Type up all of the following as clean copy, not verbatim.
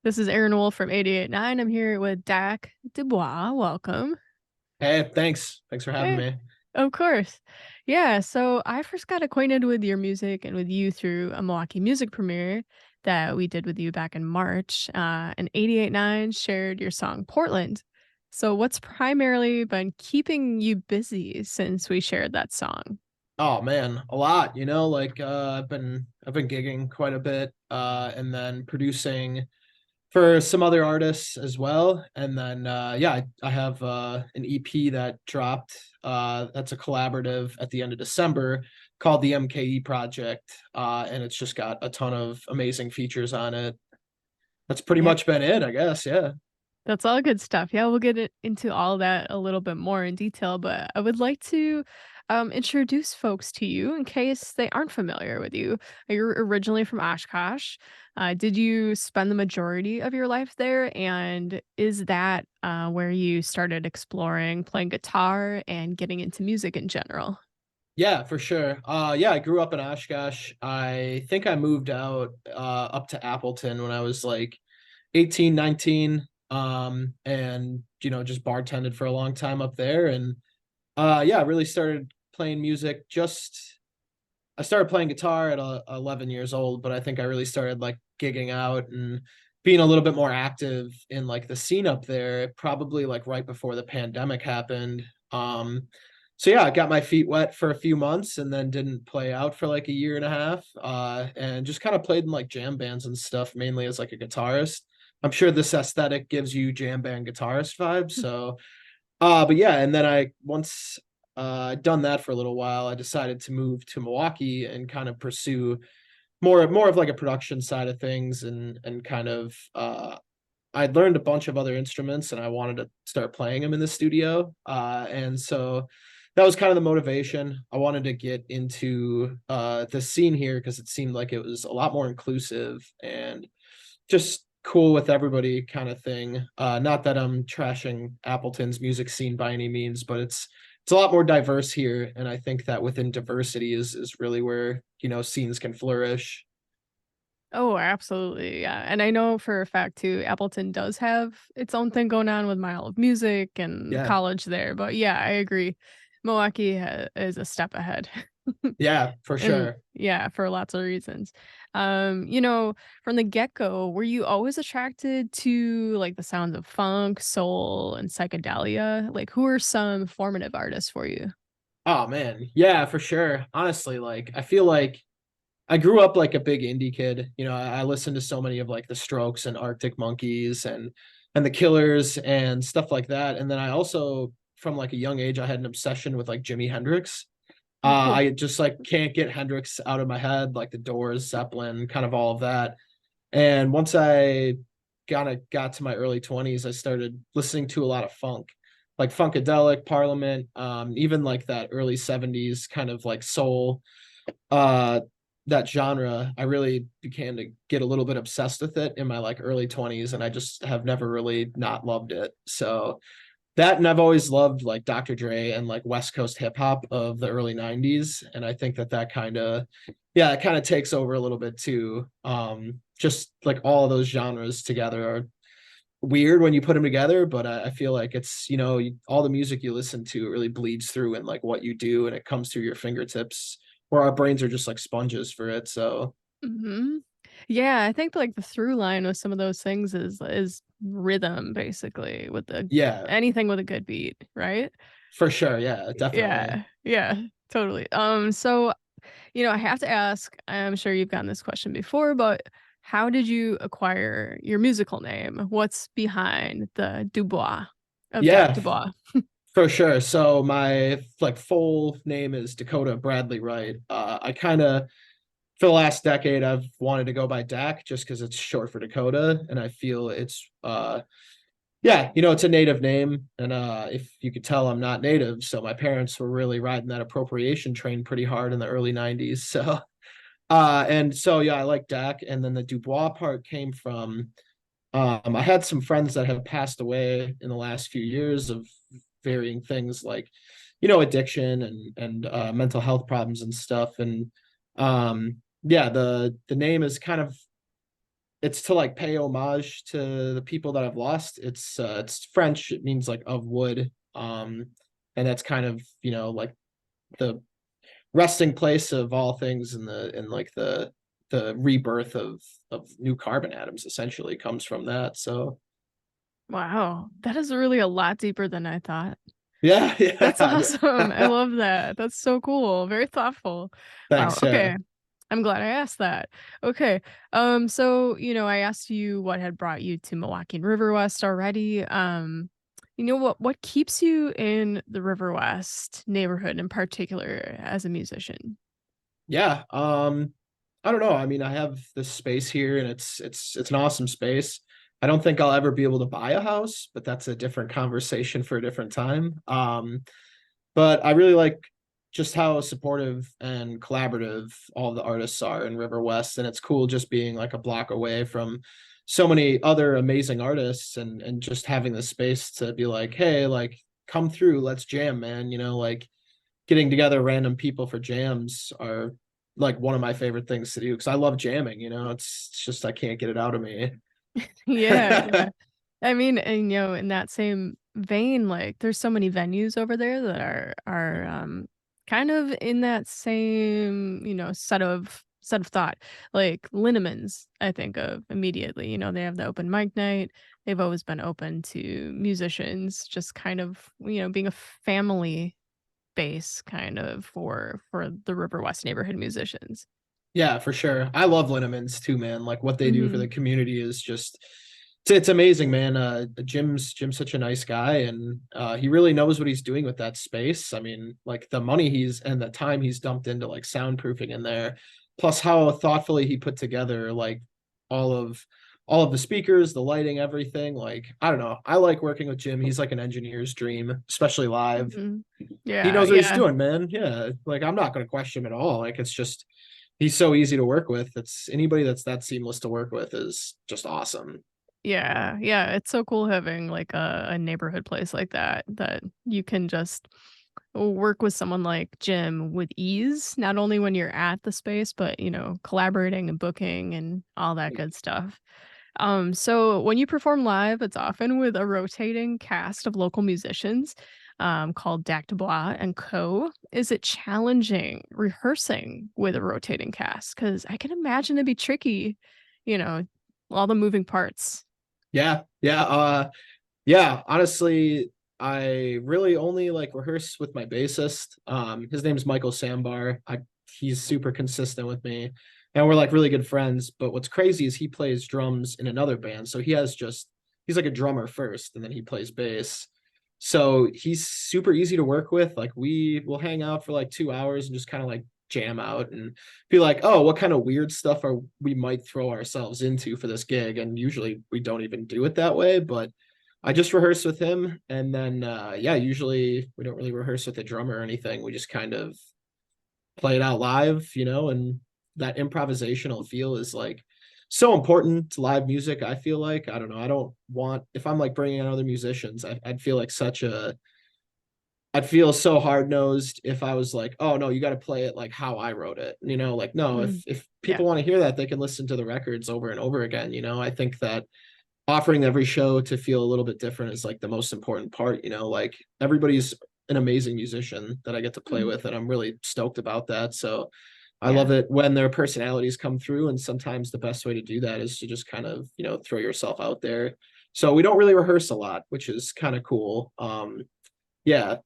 This is Erin Wolf from 88.9. I'm here with Dak duBois. Welcome. Hey, thanks. Thanks for having Hey, me. of course. Yeah, so I first got acquainted with your music and with you through a Milwaukee music premiere that we did with you back in March. And 88.9 shared your song Portland. So, what's primarily been keeping you busy since we shared that song? Oh man, a lot, I've been gigging quite a bit, and then producing for some other artists as well. And then I have an EP that dropped, that's a collaborative at the end of December called the MKE Project. And it's just got a ton of amazing features on it. That's pretty Yeah, much been it, I guess. Yeah. that's all good stuff. Yeah, we'll get into all that a little bit more in detail, but I would like to introduce folks to you in case they aren't familiar with you. You're originally from Oshkosh. Did you spend the majority of your life there? And is that where you started exploring playing guitar and getting into music in general? Yeah, for sure. Yeah, I grew up in Oshkosh. I think I moved out up to Appleton when I was like 18, 19. And just bartended for a long time up there. And yeah, I really started playing music. Just I started playing guitar at 11 years old, but I think I really started like gigging out and being a little bit more active in like the scene up there, probably like right before the pandemic happened. So yeah, I got my feet wet for a few months and then didn't play out for like a year and a half. And just kind of played in like jam bands and stuff, mainly as like a guitarist. I'm sure this aesthetic gives you jam band guitarist vibes. So but yeah, and then I once done that for a little while, I decided to move to Milwaukee and kind of pursue more of like a production side of things, and kind of I'd learned a bunch of other instruments and I wanted to start playing them in the studio. And so that was kind of the motivation. I wanted to get into the scene here because it seemed like it was a lot more inclusive and just cool with everybody kind of thing. Not that I'm trashing Appleton's music scene by any means, but it's a lot more diverse here, and I think that within diversity is really where scenes can flourish. Oh, absolutely. Yeah. And I know for a fact too, Appleton does have its own thing going on with Mile of Music and Yeah, college there. But yeah, I agree. Milwaukee is a step ahead. yeah, for And sure. yeah, for lots of reasons. From the get-go, were you always attracted to like the sounds of funk, soul, and psychedelia? Like who are some formative artists for you? Oh man, yeah, for sure. Honestly, like I feel like I grew up like a big indie kid. I listened to so many of like the Strokes and Arctic Monkeys and the Killers and stuff like that. And then I also, from like a young age, I had an obsession with like Jimi Hendrix. Oh, cool. I just like can't get Hendrix out of my head, like the Doors, Zeppelin, kind of all of that. And once I kind of got to my early 20s, I started listening to a lot of funk, like Funkadelic, Parliament, even like that early 70s kind of like soul, uh that genre. I really began to get a little bit obsessed with it in my like early 20s, and I just have never really not loved it. So that, and I've always loved like Dr. Dre and like West Coast hip hop of the early 90s, and I think that kind of, yeah, it kind of takes over a little bit too. Just like all of those genres together are weird when you put them together, but I feel like it's, all the music you listen to really bleeds through in like what you do, and it comes through your fingertips, where our brains are just like sponges for it. So Hmm. Yeah, I think like the through line with some of those things is rhythm basically with the yeah, anything with a good beat, right? for sure. Yeah, definitely. Yeah, yeah, totally. I have to ask, I'm sure you've gotten this question before, but how did you acquire your musical name? What's behind the duBois of Dak Yeah, duBois? for sure. So my like full name is Dakota Bradley Wright. I kind of, for the last decade, I've wanted to go by Dak just because it's short for Dakota, and I feel it's yeah, it's a native name, and if you could tell, I'm not native, so my parents were really riding that appropriation train pretty hard in the early 90s. So and so yeah, I like Dak, and then the duBois part came from I had some friends that have passed away in the last few years of varying things, like addiction and mental health problems and stuff. And yeah, the name is kind of it's to like pay homage to the people that I've lost. It's French. It means like of wood. And that's kind of, like the resting place of all things in like the rebirth of new carbon atoms essentially comes from that. So Wow, that is really a lot deeper than I thought. yeah, That's awesome. I yeah. love that. That's so cool. Very thoughtful. Wow. Thanks. Yeah. Okay. I'm glad I asked that. Okay. So, I asked you what had brought you to Milwaukee and Riverwest already. What keeps you in the Riverwest neighborhood in particular as a musician? Yeah. I don't know. I mean, I have this space here and it's an awesome space. I don't think I'll ever be able to buy a house, but that's a different conversation for a different time. But I really like just how supportive and collaborative all the artists are in River West, and it's cool just being like a block away from so many other amazing artists, and just having the space to be like, hey, like come through, let's jam, man. Like getting together random people for jams are like one of my favorite things to do because I love jamming. It's just I can't get it out of me. Yeah, yeah. I mean, and in that same vein, like there's so many venues over there that are kind of in that same, set of thought. Like Linneman's, I think of immediately. They have the open mic night. They've always been open to musicians, just kind of, being a family base kind of for the River West neighborhood musicians. Yeah, for sure. I love Linnemans too, man. Like what they do for the Mhm. community is just it's amazing, man. Jim's such a nice guy, and he really knows what he's doing with that space. I mean, like the money he's and the time he's dumped into like soundproofing in there, plus how thoughtfully he put together like all of all of the speakers, the lighting, everything. Like, I don't know. I like working with Jim. He's like an engineer's dream, especially live. Mhm. He Yeah, knows what he's yeah. doing, man. Yeah. Like I'm not gonna question him at all. Like it's just he's so easy to work with. It's anybody that's that seamless to work with is just awesome. Yeah, yeah, it's so cool having like a neighborhood place like that you can just work with someone like Jim with ease, not only when you're at the space, but collaborating and booking and all that good stuff. So when you perform live, it's often with a rotating cast of local musicians, called duBois and Co. Is it challenging rehearsing with a rotating cast? Because I can imagine it'd be tricky, you know, all the moving parts. Yeah, yeah, yeah. Honestly, I really only like rehearse with my bassist. His name's Michael Sambar. He's super consistent with me, and we're like really good friends. But what's crazy is he plays drums in another band, so he's like a drummer first, and then he plays bass. So he's super easy to work with. Like we will hang out for like 2 hours and just kind of like jam out and be like, oh, what kind of weird stuff are we might throw ourselves into for this gig? And usually we don't even do it that way, but I just rehearse with him, and then yeah, usually we don't really rehearse with the drummer or anything. We just kind of play it out live, and that improvisational feel is like so important to live music. I feel like I don't know. I don't want if I'm like bringing in other musicians, I'd feel like I'd feel so hard nosed if I was like, oh no, you got to play it like how I wrote it. Like no, Mm, if yeah. people want to hear that, they can listen to the records over and over again. I think that offering every show to feel a little bit different is like the most important part. Like everybody's an amazing musician that I get to play Mhm. with, and I'm really stoked about that. So I love Yeah. it when their personalities come through, and sometimes the best way to do that is to just kind of throw yourself out there. So we don't really rehearse a lot, which is kind of cool. Yeah.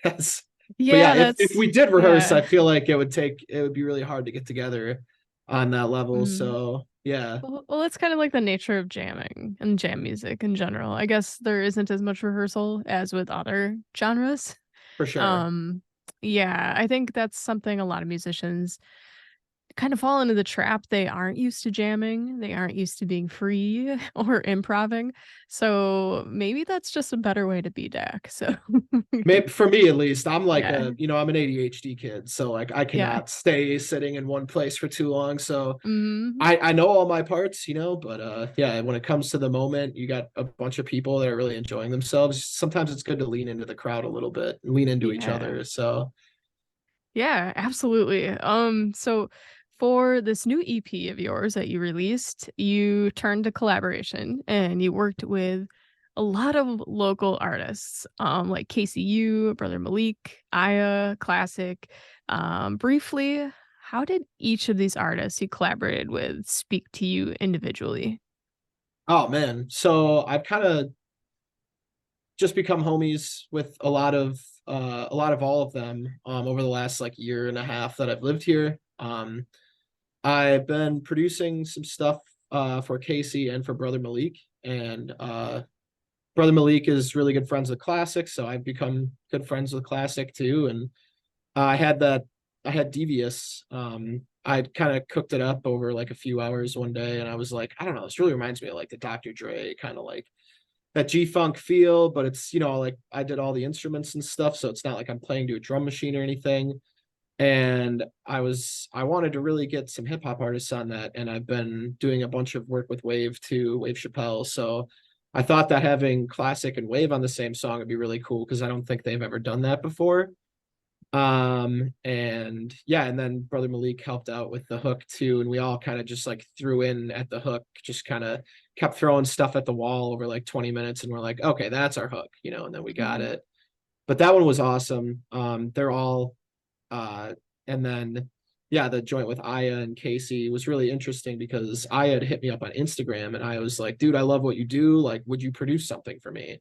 That's, but yeah, Yeah, if that's we did rehearse, yeah. I feel like it would be really hard to get together on that level. Mhm. So yeah, Well, it's kind of like the nature of jamming and jam music in general. I guess there isn't as much rehearsal as with other genres. for sure. Um, yeah, I think that's something a lot of musicians kind of fall into the trap. They aren't used to jamming, they aren't used to being free or improving. So maybe that's just a better way to be Dak. So Maybe for me at least, I'm like yeah, I'm an ADHD kid, so like I yeah. cannot stay sitting in one place for too long. So Mhm. I know all my parts, but yeah, when it comes to the moment, you got a bunch of people that are really enjoying themselves. Sometimes it's good to lean into the crowd a little bit, lean into each Yeah. other. So Yeah, absolutely. So for this new EP of yours that you released, you turned to collaboration and you worked with a lot of local artists, like KCU, Brother Malik, Aya, Classic. Briefly, how did each of these artists you collaborated with speak to you individually? Oh man. So I've kind of just become homies with a lot of all of them over the last like year and a half that I've lived here. I've been producing some stuff for Casey and for Brother Malik, and Brother Malik is really good friends with Classic, so I've become good friends with Classic too. And I had that I had Devious. I kind of cooked it up over like a few hours one day, and I was like, I don't know, this really reminds me of like the Dr. Dre kind of like that G Funk feel, but it's like I did all the instruments and stuff, so it's not like I'm playing to a drum machine or anything. And I wanted to really get some hip hop artists on that, and I've been doing a bunch of work with Wave too, Wave Chappelle. So I thought that having Classic and Wave on the same song would be really cool because I don't think they've ever done that before. And yeah, and then Brother Malik helped out with the hook too, and we all kind of just like threw in at the hook, just kind of kept throwing stuff at the wall over like 20 minutes, and we're like, okay, that's our hook, and then we got Mhm. it. But that one was awesome. They're all uh and then yeah, the joint with Aya and Casey was really interesting because Aya had hit me up on Instagram, and I was like, dude, I love what you do. Like, would you produce something for me?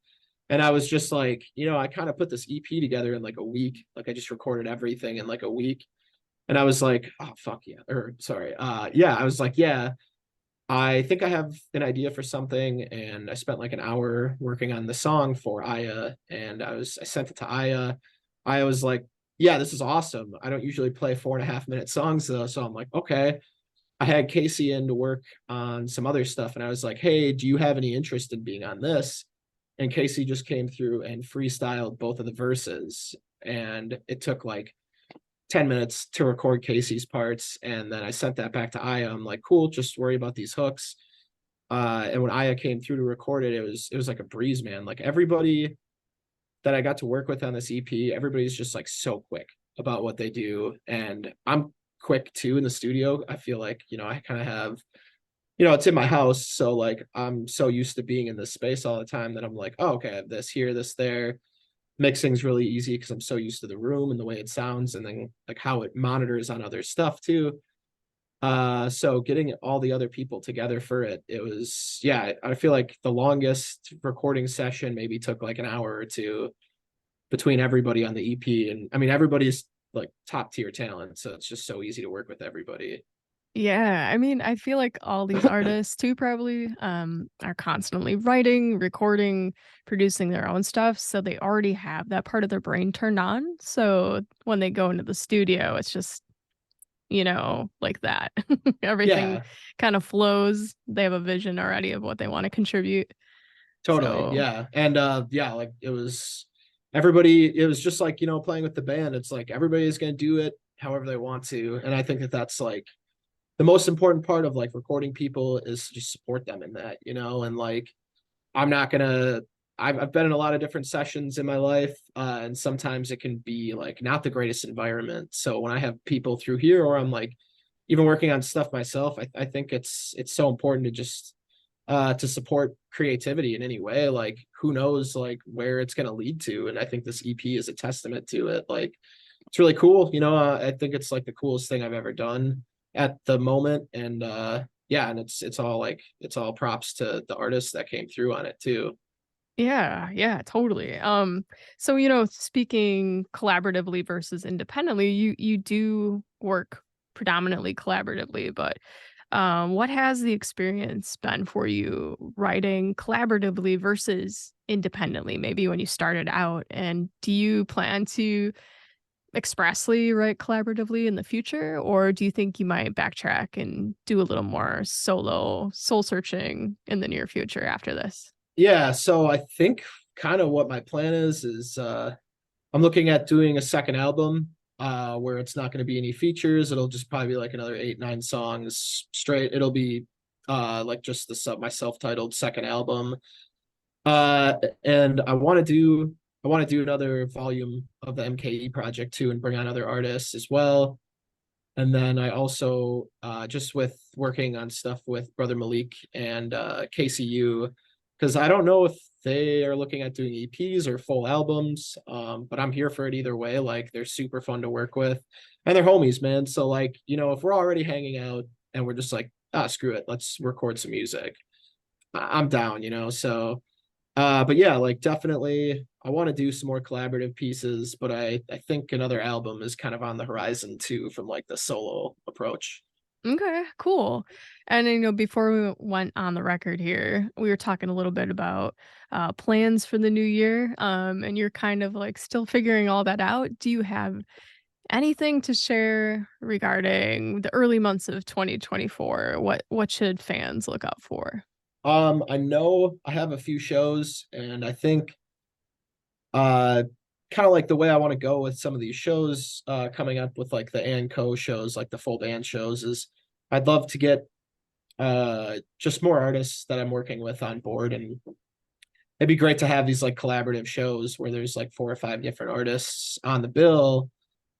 And I was just like, I kind of put this EP together in like a week. Like I just recorded everything in like a week. And I was like, oh fuck yeah. Or sorry. Yeah, I was like, yeah, I think I have an idea for something. And I spent like an hour working on the song for Aya. And I sent it to Aya. Aya was like, yeah, this is awesome. I don't usually play 4.5 minute songs though. So I'm like, okay. I had Casey in to work on some other stuff. And I was like, hey, do you have any interest in being on this? And Casey just came through and freestyled both of the verses. And it took like 10 minutes to record Casey's parts. And then I sent that back to Aya. I'm like, cool, just worry about these hooks. And when Aya came through to record it, it was like a breeze, man. Like everybody that I got to work with on this EP, everybody's just like so quick about what they do. And I'm quick too in the studio. I feel like, I kind of have it's in my house. So like I'm so used to being in this space all the time that I'm like, oh, okay, I have this here, this there. Mixing's really easy because I'm so used to the room and the way it sounds and then like how it monitors on other stuff too. So getting all the other people together for it, it was yeah, I feel like the longest recording session maybe took like an hour or two between everybody on the EP. And I mean everybody's like top tier talent. So it's just so easy to work with everybody. Yeah, I mean, I feel like all these artists too probably are constantly writing, recording, producing their own stuff, so they already have that part of their brain turned on. So when they go into the studio, it's just, like that. Everything Yeah, kind of flows. They have a vision already of what they want to contribute. totally. So, Yeah. And yeah, like it was just like, playing with the band. It's like everybody's going to do it however they want to. And I think that that's like the most important part of like recording people is to just support them in that, and like I'm not going to I've been in a lot of different sessions in my life, and sometimes it can be like not the greatest environment. So when I have people through here, or I'm like even working on stuff myself, I think it's so important to just to support creativity in any way. Like who knows like where it's going to lead to, and I think this EP is a testament to it. Like it's really cool, I think it's like the coolest thing I've ever done at the moment. And yeah, and it's all props to the artists that came through on it too. yeah, yeah, totally. So speaking collaboratively versus independently, you do work predominantly collaboratively, but what has the experience been for you writing collaboratively versus independently? Maybe when you started out, and do you plan to expressly write collaboratively in the future, or do you think you might backtrack and do a little more solo soul searching in the near future after this? Yeah, so I think kind of what my plan is I'm looking at doing a second album where it's not going to be any features. It'll just probably be like another 8, 9 songs straight. It'll be like just my self-titled second album. Uh and I want to do another volume of the MKE project too and bring on other artists as well. And then I also just with working on stuff with Brother Malik and KCU, because I don't know if they are looking at doing EPs or full albums, but I'm here for it either way. Like they're super fun to work with, and they're homies, man. So like if we're already hanging out and we're just like screw it, let's record some music. I'm down, So but yeah, like definitely I want to do some more collaborative pieces, but I think another album is kind of on the horizon too from like the solo approach. Okay, cool. And before we went on the record here, we were talking a little bit about plans for the new year. And you're kind of like still figuring all that out. Do you have anything to share regarding the early months of 2024? What should fans look out for? I know I have a few shows and I think uh kind of like the way I want to go with some of these shows coming up with like the and co shows, like the full band shows is I'd love to get just more artists that I'm working with on board, and it'd be great to have these like collaborative shows where there's like 4 or 5 different artists on the bill,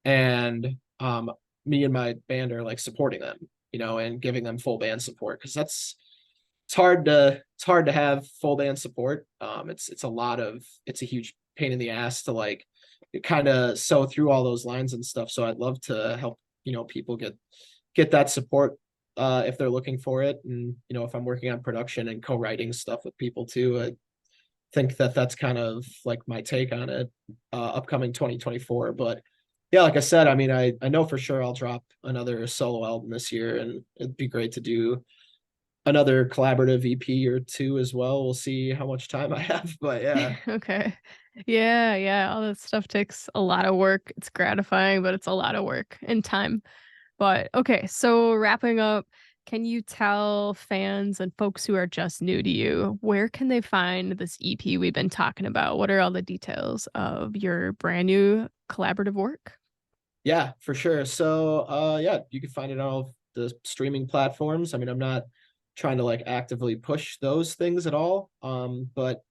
and me and my band are like supporting them, and giving them full band support, because it's hard to have full band support. It's a huge pain in the ass to like kind of sew through all those lines and stuff. So I'd love to help, people get that support if they're looking for it. And if I'm working on production and co-writing stuff with people too, I think that that's kind of like my take on it, upcoming 2024. But yeah, like I said, I mean, I know for sure I'll drop another solo album this year, and it'd be great to do another collaborative EP or two as well. We'll see how much time I have, but yeah. Okay. Yeah, yeah. All that stuff takes a lot of work. It's gratifying, but it's a lot of work and time. But okay, so wrapping up, can you tell fans and folks who are just new to you, where can they find this EP we've been talking about? What are all the details of your brand new collaborative work? Yeah, for sure. So yeah, you can find it on all of the streaming platforms. I mean, I'm not trying to like actively push those things at all. But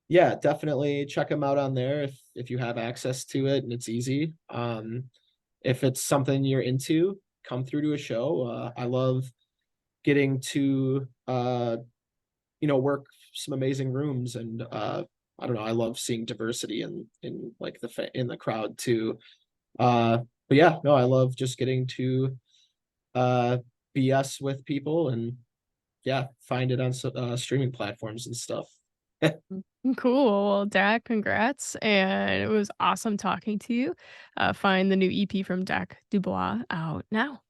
yeah, definitely check them out on there if you have access to it and it's easy. If it's something you're into, come through to a show. I love getting to work some amazing rooms, and I don't know, I love seeing diversity in like in the crowd too. But yeah, no, I love just getting to uh BS with people, and yeah, find it on streaming platforms and stuff. Cool. Well, Dak, congrats. And it was awesome talking to you. Find the new EP from Dak duBois out now.